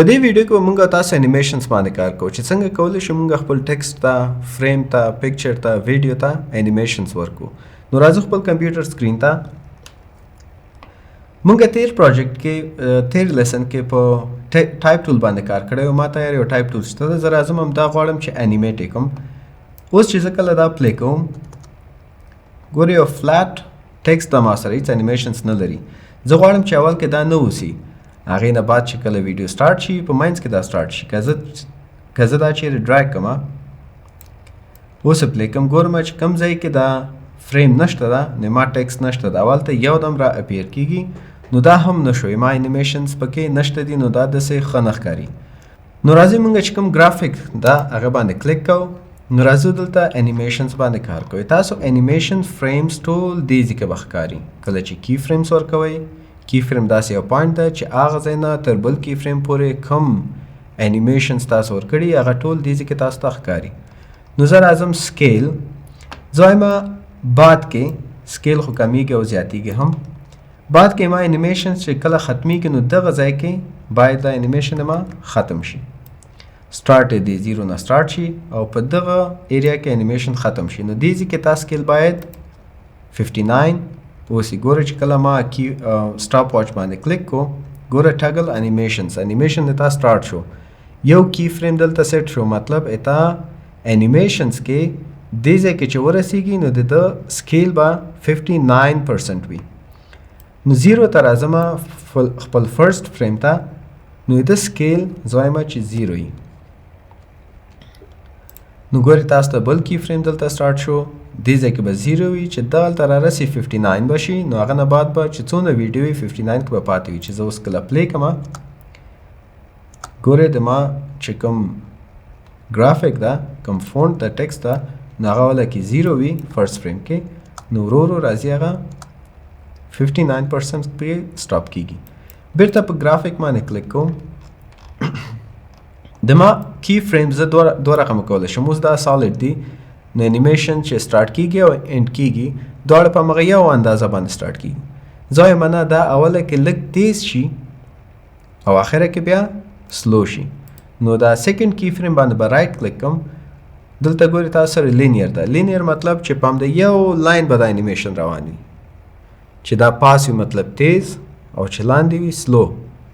په دې ویډیو کې موږ تاسو انیمیشنز باندې کار کوو چې څنګه کولی شو موږ خپل ټیکسټ ته فریم ته پکچر ته ویډیو ته انیمیشنز ورکو. نو راځو خپل کمپیوټر سکرین ته. موږ تیر پروجیکټ کې تیر لیسن کې په ټایپ ټول باندې کار کړی او ما ته یو ټایپ ټول شته. زه راځم هم دا غواړم چې انیمیټ یې کړم. اوس چې زه کله دا پلی کوم ګورئ یو فلیټ ټیکسټ دا ما سره هیڅ انیمیشنز نه لري. زه غواړم چې اول کې دا نه اوسي، هغې نه بعد چې کله ویډیو سټارټ شي په منځ کې دا سټارټ شي. که زه دا چیرې ډراګ کړم اوس پلی کوم ګورم چې کوم ځای کې دا فریم نشته ده نو ما ټیکسټ نشته ده، اول ته یو دم را اپیر کیږي. نو دا هم نشوي، ما انیمیشنز پکې نشته دي، نو دا داسې ښه نه ښکاري. نو راځئ موږ چې کوم ګرافیک ده هغه باندې کلیک کوو. نو راځو دلته انیمیشنز باندې کار کوئ. تاسو انیمیشن فریمز ټول دې ځای کې به ښکاري. کله چې کی فریمز ورکوئ، کی فریم داسې یو پوینټ ده چې هغه ځای نه تر بل کی فریم پورې کوم انیمیشنز تاسو ورکړي هغه ټول دې ځای کې تاسو ته ښکاري. نو زه راځم سکیل، زه وایم بعد کې سکیل خو کمیږي او زیاتیږي هم. بعد کې ما انیمیشن چې کله ختمیږي نو دغه ځای کې باید دا انیمیشن ما ختم شي. سټارټ دی 0 نه سټارټ شي او په دغه ایریا کې انیمیشن ختم شي. نو دې ځای کې تاسو سکیل باید 59 اوسي. ګوره چې کله ما کی سټاپ واچ باندې کلیک کو ګوره ټاګل انیمیشن تا سټارټ شو، یو کی فریم دلته سیټ شو، مطلب اته انیمیشنز کې دې ځای کې چې ورسیږي نو د سکیل به 59% وي. نو 0 ته راځم خپل فرست فریم ته، نو د سکیل زه وایم چې 0 وي. نو ګورئ تاسو ته بل کی فریم دلته سټارټ شو، دې ځای کې به 0 وي چې دلته رارسي 59 به شي. نو هغه نه بعد به چې څونه ویډیو وي 59 کې به پاتې وي. چې زه اوس کله پلی کړم ګورئ د ما چې کوم ګرافیک ده کوم فونټ ده ټیکسټ ده نو هغه وله کې 0 وي فرست فریم کې. نو ورو ورو راځي هغه 59% پرې سټاپ کیږي. بیرته په ګرافیک باندې کلیک کوم. د ما کی فریم زه دوه رقمه کولی شم. اوس دا سالډ دی، نو انیمیشن چې سټارټ کیږي او اینډ کیږي دواړه په همغه یو اندازه باندې سټارټ کیږي. زه وایم نه دا اوله کې لږ تیز شي او اخره کې بیا سلو شي. نو دا سیکنډ کی فریم باندې به رایټ کلیک کوم. دلته ګورئ تاسو سره لینیر ده. لینیر مطلب چې په همده یو لاین به دا انیمیشن روان وي، چې دا پاس وي مطلب تیز او چې لاندې وي سلو،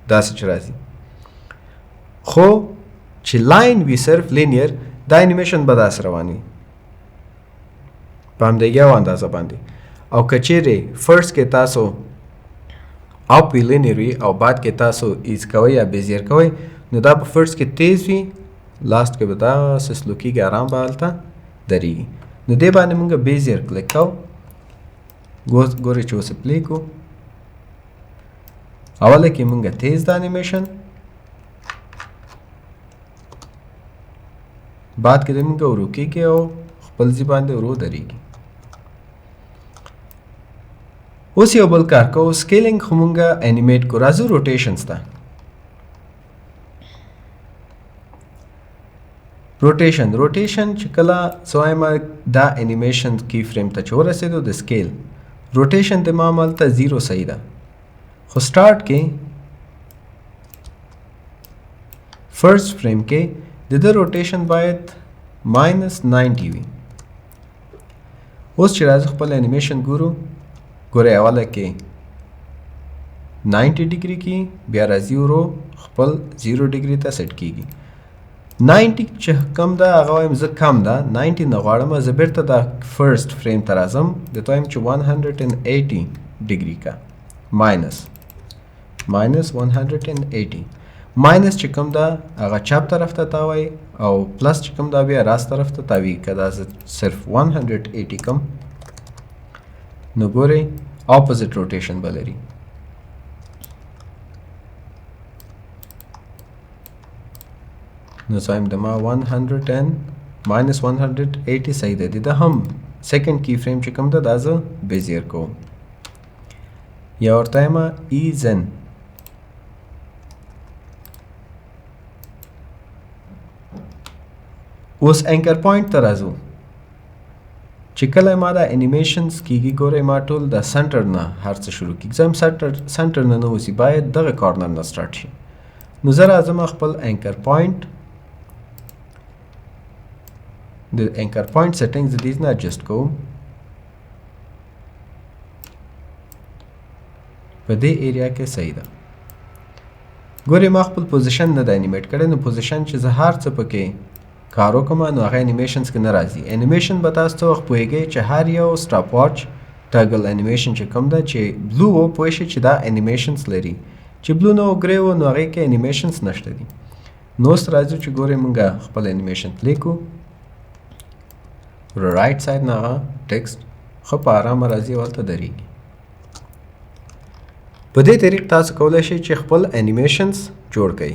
داسې چې راځي. خو چې لاین وي صرف لینیر دا انیمیشن به داسې روان وي په همدې یو اندازه باندې. او که چیرې فرست کې تاسو اپ وي لینیر وي او بعد کې تاسو ایز کوئ یا بیزیر کوئ نو دا په فرست کې تیز وي، لاست کې به داسې سلو کېږي، ارام به هلته درېږي. نو دې باندې موږ بیزیر کلیک کوو. ګورئ چې اوس پلی کو اوله کې موږ تیز د انیمیشن، بعد کې د موږ ورو کېږي او خپل ځای باندې ورو درېږي. اوس یو بل کار کوو، سکیلینګ خو موږ انیمیټ کو. راځو روټیشنز ته. روټیشن چې کله زه وایم دا انیمیشن کی فریم ته چې ورسېدو د سکیل روټیشن د ما مالته 0 صحیح ده، خو سټارټ کې فرست فریم کې د ده روټیشن باید -90 وي. اوس چې راځو خپل انیمیشن ګورو، ګورئ اوله کې 90 ډیګري کې بیا راځي ورو خپل 0 ډیګري ته سیټ کیږي. 90 چې کم ده هغه وایم زه کم ده 90 نه غواړم. زه بیرته د فرست فریم ته راځم، درته وایم چې 180 ډیګري کا ماینس 180 ماینس چې کوم ده هغه چپ طرف ته تاوی او پلس چې کوم ده بیا راست طرف ته تاوی. که دا زه صرف 180 کم نو ګورئ اپوزیټ روټیشن به لري. نو زه وایم د ما 100 ماینس 180 صحیح ده. د هم سیکنډ کی فریم چې کوم ده دا زه بیزیر کوم یا ورته وایم ایزن. اوس انکر پوینټ ته راځو. چې کله ما دا انیمیشنز کیږي ګورئ ما ټول د سنټر نه هر څه شروع کیږي. زه هم سنټر نه نه اوسي، باید دغه کارنر نه سټارټ شي. نو زه راځم خپل انکر پوینټ د انکر پوینټ سیټینګز د دې نه اډجسټ کوم په دې ایریا کې صحیح ده ګورې ما خپل پوزیشن نه د انیمیټ کړی نو پوزیشن چې زه هر څه پکې کار وکړم نو هغه انیمیشنز کې نه راځي انیمیشن به تاسو څه وخت پوهیږئ چې هر یو سټاپ واچ ټاګل انیمیشن چې کوم ده چې بلو و پوه شئ چې دا انیمیشنز لري چې بلو نه و ګرې و نو هغې کې انیمیشنز نشته دي نو اوس راځو چې ګورې مونږ خپل انیمیشن پلی کړو رایټ ساید نه هغه ټیکسټ ښه په ارامه راځي او هلته درېږي په دې طریق تاسو کولی شئ چې خپل انیمیشنز جوړ کړئ